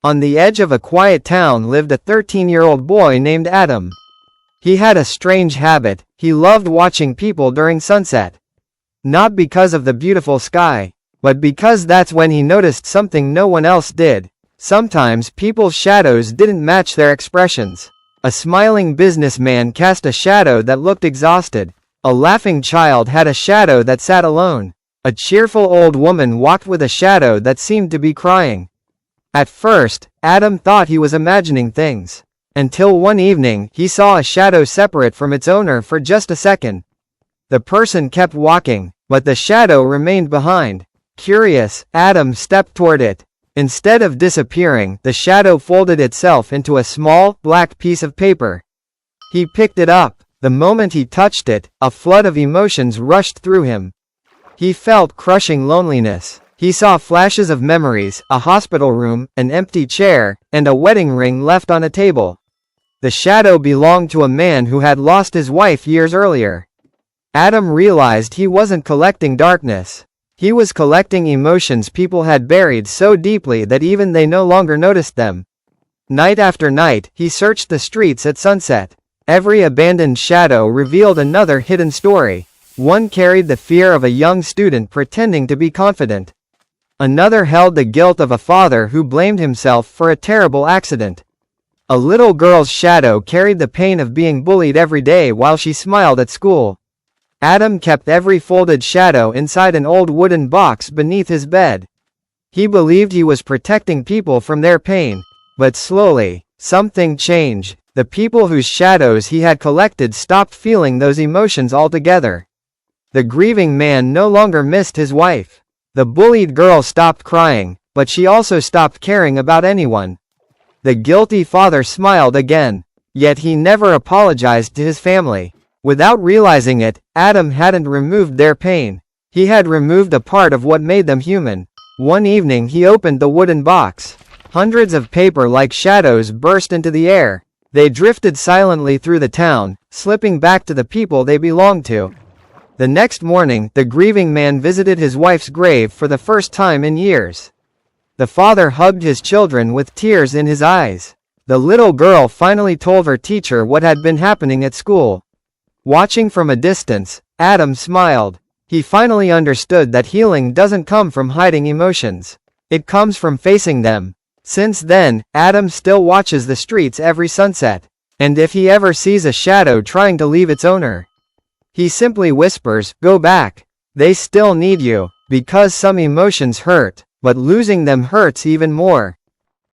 On the edge of a quiet town lived a 13-year-old boy named Adam. He had a strange habit. He loved watching people during sunset. Not because of the beautiful sky, but because that's when he noticed something no one else did. Sometimes people's shadows didn't match their expressions. A smiling businessman cast a shadow that looked exhausted. A laughing child had a shadow that sat alone. A cheerful old woman walked with a shadow that seemed to be crying. At first, Adam thought he was imagining things. Until one evening, he saw a shadow separate from its owner for just a second. The person kept walking, but the shadow remained behind. Curious, Adam stepped toward it. Instead of disappearing, the shadow folded itself into a small, black piece of paper. He picked it up. The moment he touched it, a flood of emotions rushed through him. He felt crushing loneliness. He saw flashes of memories, a hospital room, an empty chair, and a wedding ring left on a table. The shadow belonged to a man who had lost his wife years earlier. Adam realized he wasn't collecting darkness. He was collecting emotions people had buried so deeply that even they no longer noticed them. Night after night, he searched the streets at sunset. Every abandoned shadow revealed another hidden story. One carried the fear of a young student pretending to be confident. Another held the guilt of a father who blamed himself for a terrible accident. A little girl's shadow carried the pain of being bullied every day while she smiled at school. Adam kept every folded shadow inside an old wooden box beneath his bed. He believed he was protecting people from their pain, but slowly, something changed. The people whose shadows he had collected stopped feeling those emotions altogether. The grieving man no longer missed his wife. The bullied girl stopped crying, but she also stopped caring about anyone. The guilty father smiled again, yet he never apologized to his family. Without realizing it, Adam hadn't removed their pain. He had removed a part of what made them human. One evening he opened the wooden box. Hundreds of paper-like shadows burst into the air. They drifted silently through the town, slipping back to the people they belonged to. The next morning, the grieving man visited his wife's grave for the first time in years. The father hugged his children with tears in his eyes. The little girl finally told her teacher what had been happening at school. Watching from a distance, Adam smiled. He finally understood that healing doesn't come from hiding emotions. It comes from facing them. Since then, Adam still watches the streets every sunset. And if he ever sees a shadow trying to leave its owner, he simply whispers, "Go back. They still need you," because some emotions hurt, but losing them hurts even more.